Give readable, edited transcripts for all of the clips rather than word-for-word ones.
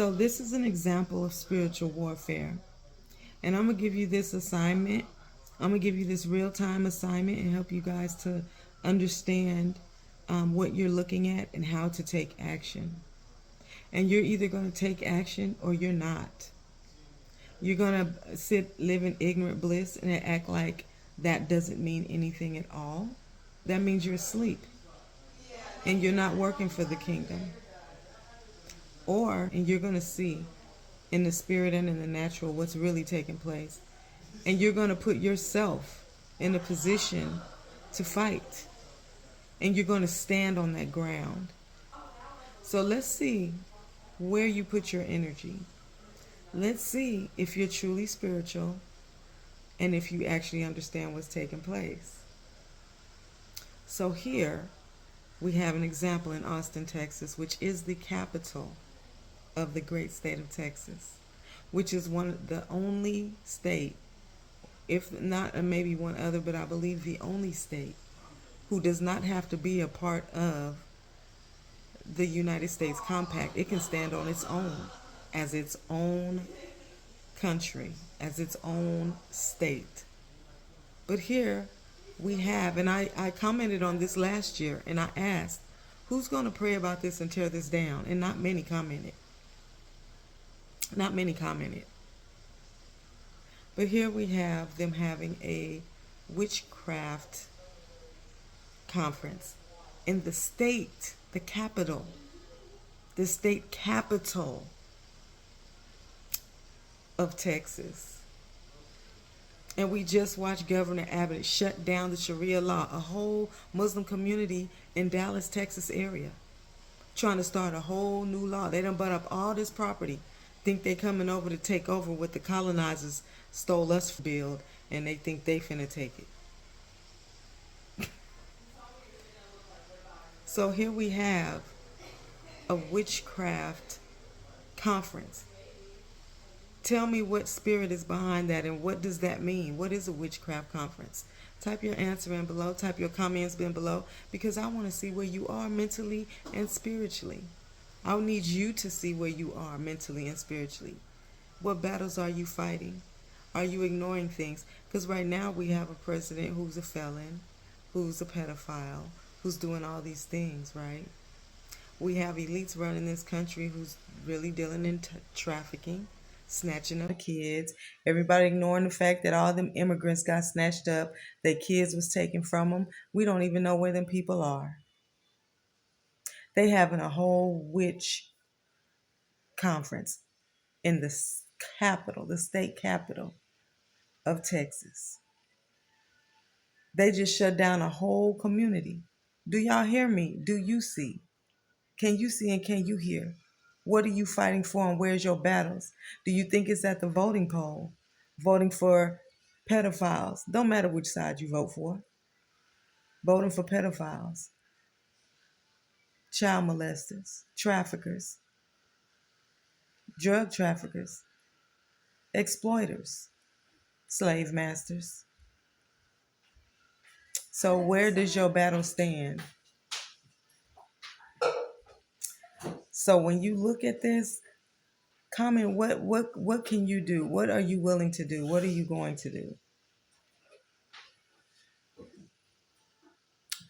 So this is an example of spiritual warfare. And I'm going to give you this assignment. I'm going to give you this real-time assignment and help you guys to understand what you're looking at and how to take action. And you're either going to take action or you're not. You're going to live in ignorant bliss and act like that doesn't mean anything at all. That means you're asleep and you're not working for the kingdom. And you're going to see in the spirit and in the natural what's really taking place. And you're going to put yourself in a position to fight. And you're going to stand on that ground. So let's see where you put your energy. Let's see if you're truly spiritual and if you actually understand what's taking place. So here we have an example in Austin, Texas, which is the capital of the great state of Texas, which is one of the only state, if not maybe one other, but I believe the only state who does not have to be a part of the United States Compact. It can stand on its own as its own country, as its own state. But here we have, and I commented on this last year, and I asked, who's going to pray about this and tear this down? And not many commented. Not many commented. But here we have them having a witchcraft conference in the state, the capital, the state capital of Texas. And we just watched Governor Abbott shut down the Sharia law, a whole Muslim community in Dallas, Texas area, trying to start a whole new law. They done bought up all this property, think they coming over to take over what the colonizers stole us for build, and they think they finna take it. So here we have a witchcraft conference. Tell me what spirit is behind that and what does that mean? What is a witchcraft conference? Type your answer in below. Type your comments in below because I want to see where you are mentally and spiritually. I need you to see where you are mentally and spiritually. What battles are you fighting? Are you ignoring things? Because right now we have a president who's a felon, who's a pedophile, who's doing all these things, right? We have elites running this country who's really dealing in trafficking, snatching up kids. Everybody ignoring the fact that all them immigrants got snatched up, their kids was taken from them. We don't even know where them people are. They having a whole witch conference in the capital, the state capital of Texas. They just shut down a whole community. Do y'all hear me? Do you see? Can you see and can you hear? What are you fighting for and where's your battles? Do you think it's at the voting poll? Voting for pedophiles. Don't matter which side you vote for. Voting for pedophiles, child molesters, traffickers, drug traffickers, exploiters, slave masters. So where does your battle stand? So when you look at this, comment what can you do? What are you willing to do? What are you going to do?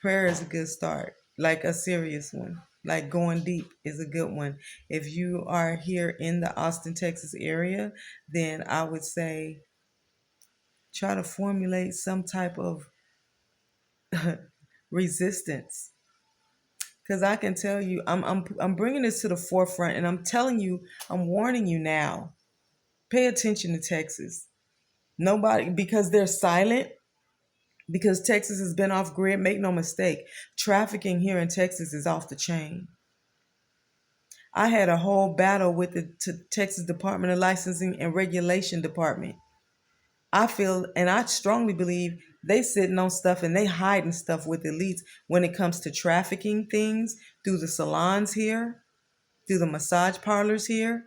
Prayer is a good start, like a serious one. Like going deep is a good one. If you are here in the Austin, Texas area, then I would say try to formulate some type of resistance. Because I can tell you, I'm bringing this to the forefront, and I'm telling you, I'm warning you now. Pay attention to Texas. Nobody, because they're silent, because Texas has been off grid. Make no mistake, trafficking here in Texas is off the chain. I had a whole battle with the Texas Department of Licensing and Regulation Department. I feel, and I strongly believe, they sitting on stuff and they hiding stuff with elites when it comes to trafficking things through the salons here, through the massage parlors here.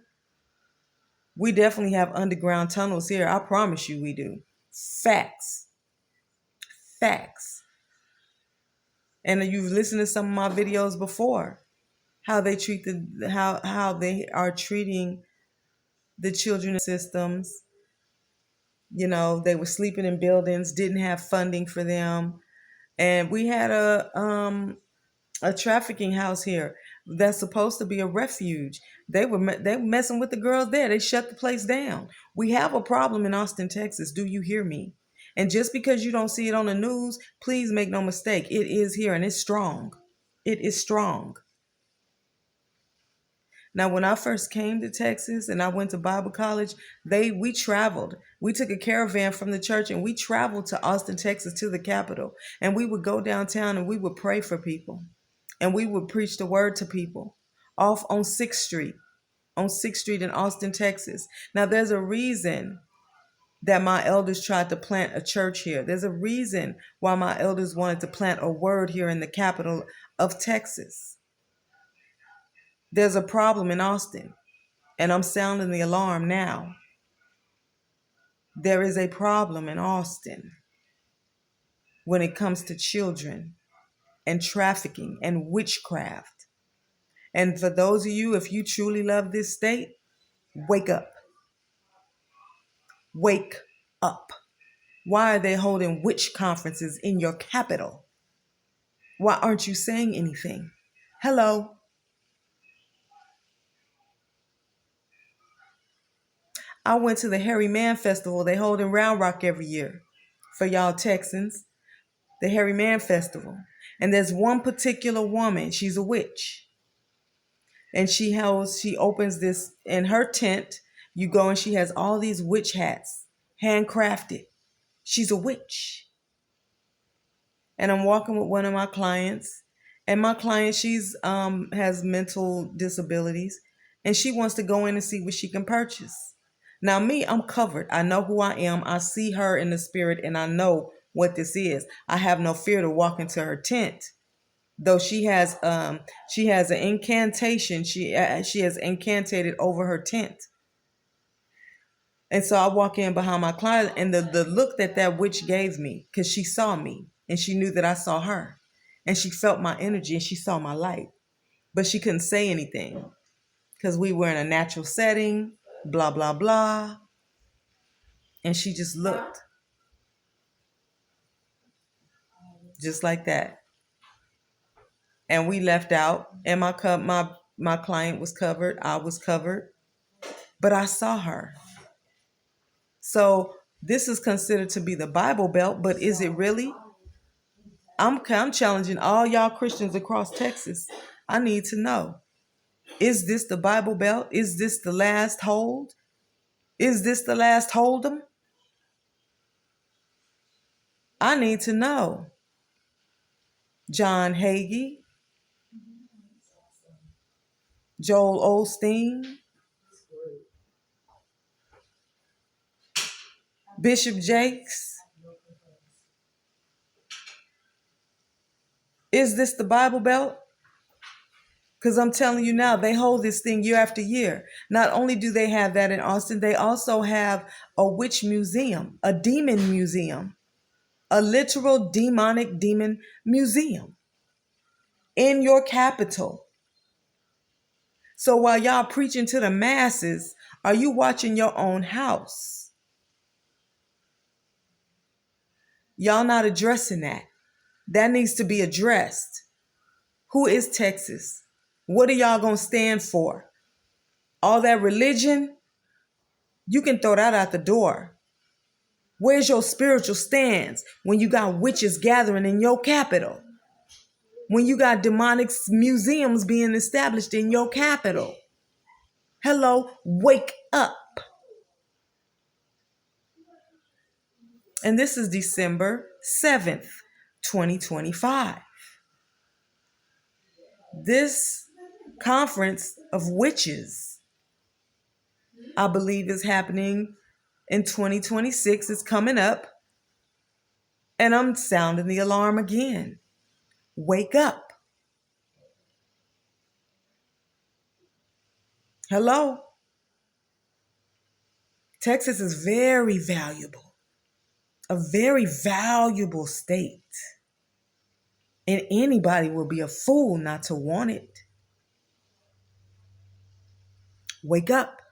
We definitely have underground tunnels here. I promise you we do. Facts. Facts. And you've listened to some of my videos before. how they treat how they are treating the children in systems. You know, they were sleeping in buildings, didn't have funding for them. And we had a trafficking house here that's supposed to be a refuge. They were messing with the girls there. They shut the place down. We have a problem in Austin, Texas. Do you hear me? And just because you don't see it on the news, please make no mistake, it is here and it's strong. It is strong. Now, when I first came to Texas and I went to Bible college, we traveled. We took a caravan from the church and we traveled to Austin, Texas, to the capital. And we would go downtown and we would pray for people. And we would preach the word to people off on 6th Street, in Austin, Texas. Now, there's a reason that my elders tried to plant a church here. There's a reason why my elders wanted to plant a word here in the capital of Texas. There's a problem in Austin, and I'm sounding the alarm now. There is a problem in Austin when it comes to children and trafficking and witchcraft. And for those of you, if you truly love this state, wake up. Wake up. Why are they holding witch conferences in your capital? Why aren't you saying anything? Hello. I went to the Hairy Man Festival they hold in Round Rock every year. For y'all Texans, the Hairy Man Festival. And there's one particular woman, she's a witch. And she opens this in her tent. You go and she has all these witch hats, handcrafted. She's a witch. And I'm walking with one of my clients. And my client, she's has mental disabilities. And she wants to go in and see what she can purchase. Now me, I'm covered. I know who I am. I see her in the spirit and I know what this is. I have no fear to walk into her tent. Though she has an incantation. She has incantated over her tent. And so I walk in behind my client and the look that witch gave me, because she saw me and she knew that I saw her. And she felt my energy and she saw my light. But she couldn't say anything because we were in a natural setting, blah, blah, blah. And she just looked. Just like that. And we left out and my client was covered. I was covered. But I saw her. So this is considered to be the Bible Belt, but is it really? I'm challenging all y'all Christians across Texas. I need to know. Is this the Bible Belt? Is this the last hold? Is this the last hold'em? I need to know. John Hagee, Joel Osteen, Bishop Jakes. Is this the Bible Belt? Because I'm telling you now, they hold this thing year after year. Not only do they have that in Austin, they also have a witch museum, a demon museum, a literal demonic demon museum in your capital. So while y'all preaching to the masses, are you watching your own house? Y'all not addressing that. That needs to be addressed. Who is Texas? What are y'all going to stand for? All that religion? You can throw that out the door. Where's your spiritual stance when you got witches gathering in your capital? When you got demonic museums being established in your capital? Hello, wake up. And this is December 7th, 2025. This conference of witches, I believe, is happening in 2026. It's coming up. And I'm sounding the alarm again. Wake up. Hello. Texas is very valuable. A very valuable state. And anybody will be a fool not to want it. Wake up.